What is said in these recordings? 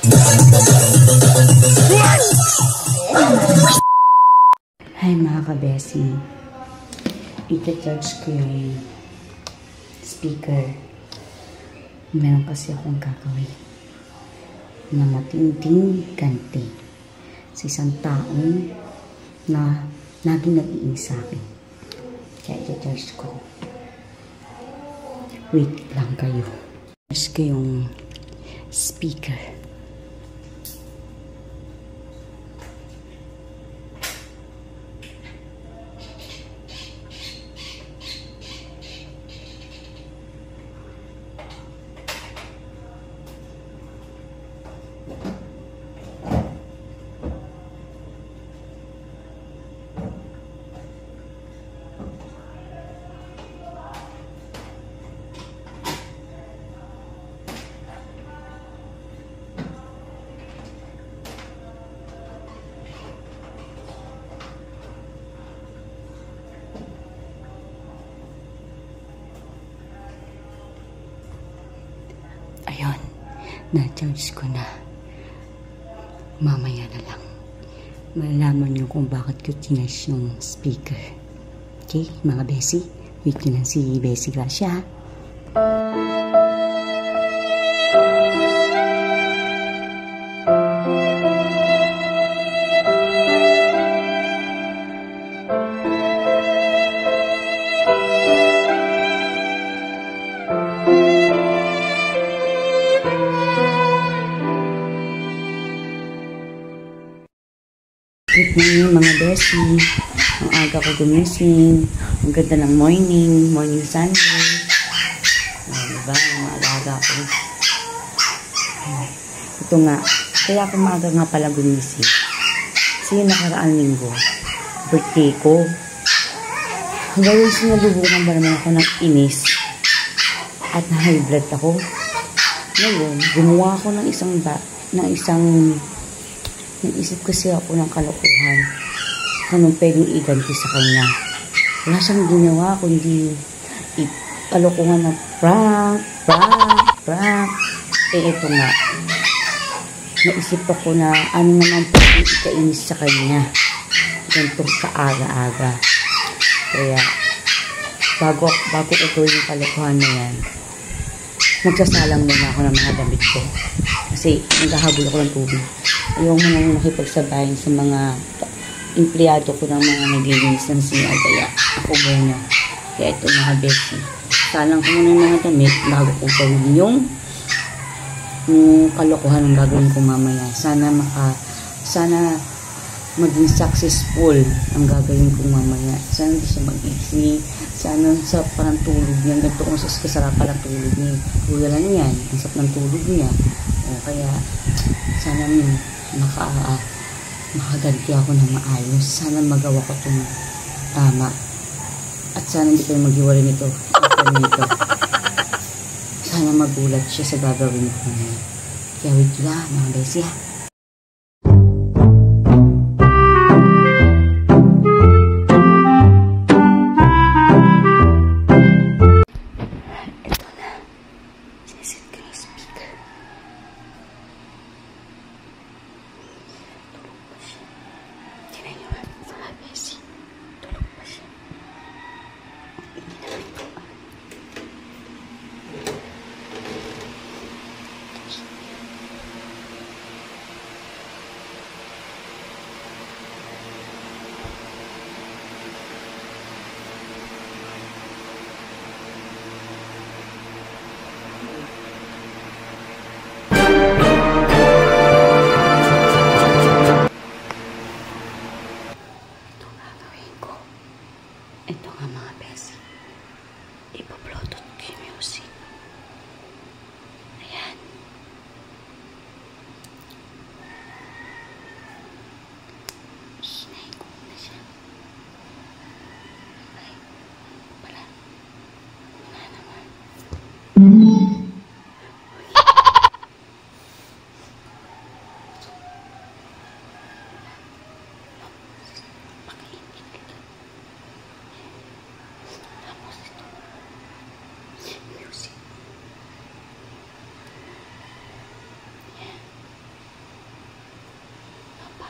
Hi mga kabesi, ita-charge ko yung speaker. Meron kasi akong gagawin na matinding ganti sa isang taong na laging nag-iinis sa akin. Kaya ita-charge ko. Wait lang kayo. Charge ko yung speaker. Ayun, na-charge ko na. Mamaya na lang. Malalaman nyo kung bakit ko tinarge yung speaker. Okay, mga besi? Wait nyo lang si Besi Gracia, ha? Good morning mga besi. Ang aga ko gumising. Ang ganda ng morning sunrise. Diba? Ang alaga ko. Ito nga. Kaya ako maaga nga pala gumising. Kasi nakaraang linggo, birthday ko. Hanggang sinalubungan ba naman ako ng inis. At na-high blood ako. Ngayon, gumawa ako ng naisip kasi ako ng kalokohan. Anong pwedeng iganti sa kanya? Wala siyang ginawa kundi kalokohan na prank. Ito nga. Naisip ako na ano naman pwedeng ikainis sa kanya. Gantong kaaga-aga. Kaya, bago ko gawin yung kalokohan na yan, magsasalang muna ako ng mga damit ko. Kasi naghahabol ako ng tubig. Ayaw mo nang makipagsabayin sa mga empleyado ko ng mga naglilinis ng CR. Kaya ako muna. Kaya ito mga besi. Salang ko muna ng mga damit bago ko gawin yung kalokohan ng gagawin ko mamaya. Sana maging successful ang gagawin ko mamaya. Sana hindi siya mag-easy. Sana sa parang tulog niya. Ganito kung kasarap parang tulog niya. Kuya lang yan. Ang sarap ng tulog niya. Kaya sana makaganti ako na maayos. Sana magawa ko itong tama. At sana hindi kayo maghiwalay nito. Sana magulat siya sa gagawin ko na. Kaya wait lang mga besi, ha.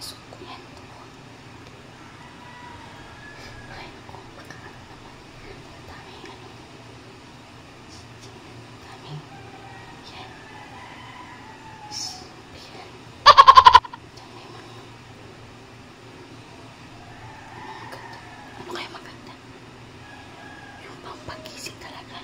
Pasok ko yan. Ay, naku, magkakaroon naman. Daming ano. Daming. Yan. Yan. Daming mga. Ano kaya maganda? Yung pampagising talaga.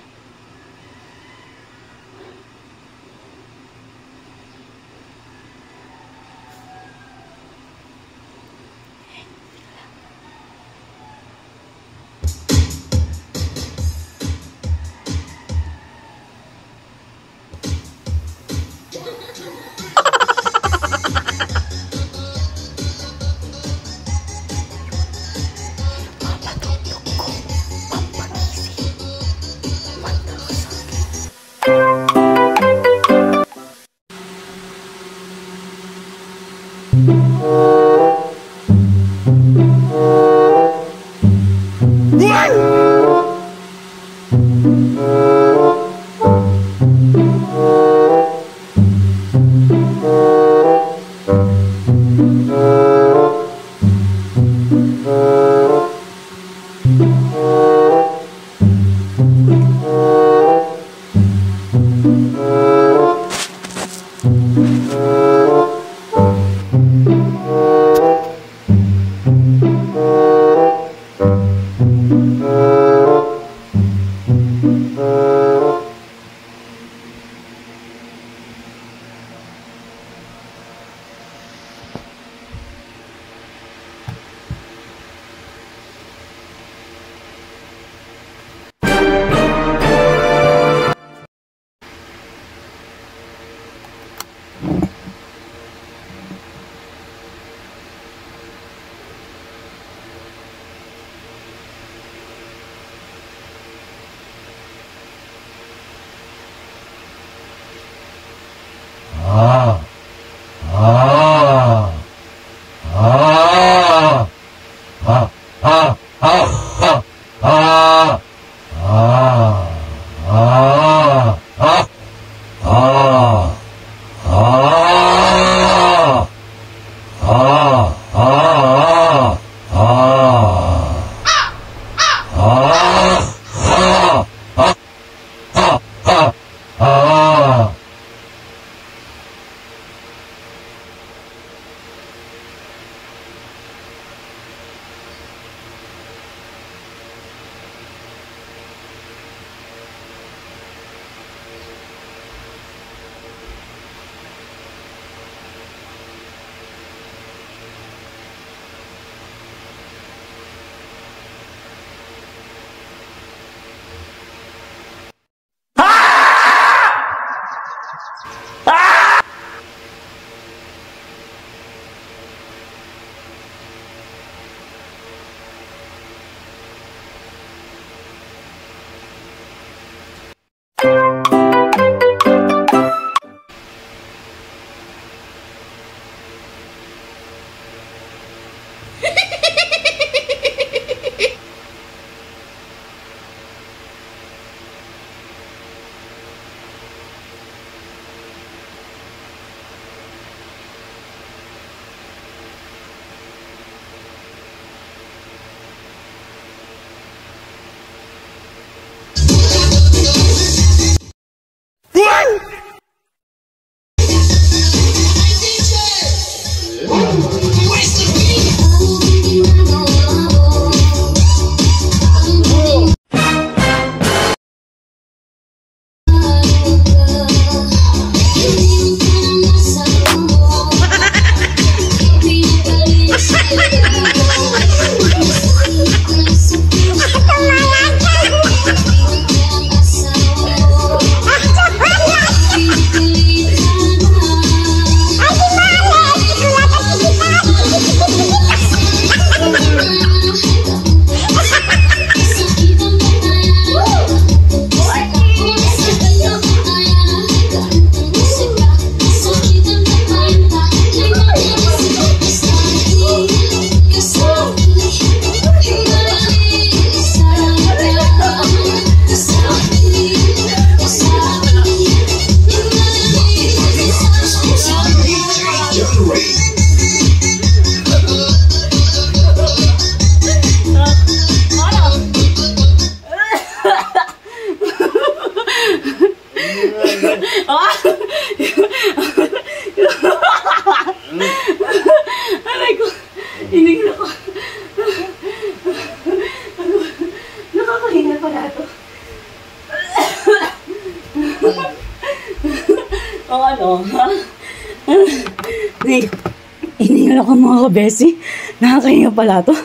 Iningal ako mga kabesi. Nakakahinga pala to.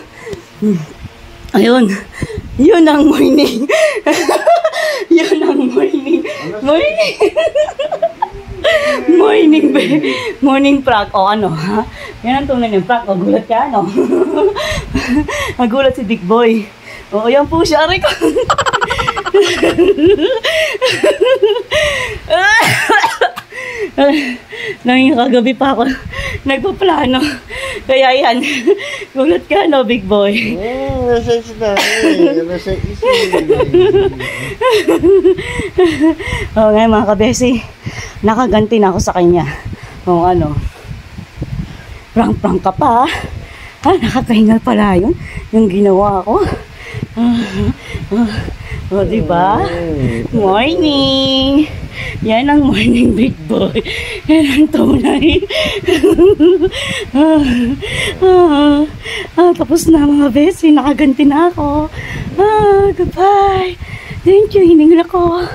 Ayun. Yun ang morning. Yun ang morning. Morning. Morning prank. O ano, ha? Yan ang tunay ng prank. O, gulat ka, ano? Nagulat si Big Boy. O, yan po siya. Aray ko. Nanging kagabi pa ako nagpaplano. Kaya yan, gulat ka, no, Big Boy? Nasa isla. Nasa isla. Oo nga, mga kabesi, nakaganti na ako sa kanya. O ano, prank-prank ka pa. Nakakahingal pala yun, yung ginawa ko. O, diba? Morning! Yan ang morning, Big Boy. Yan ang tunay. Tapos na mga besi. Nakaganti na ako. Goodbye. Thank you. Hiningal ako.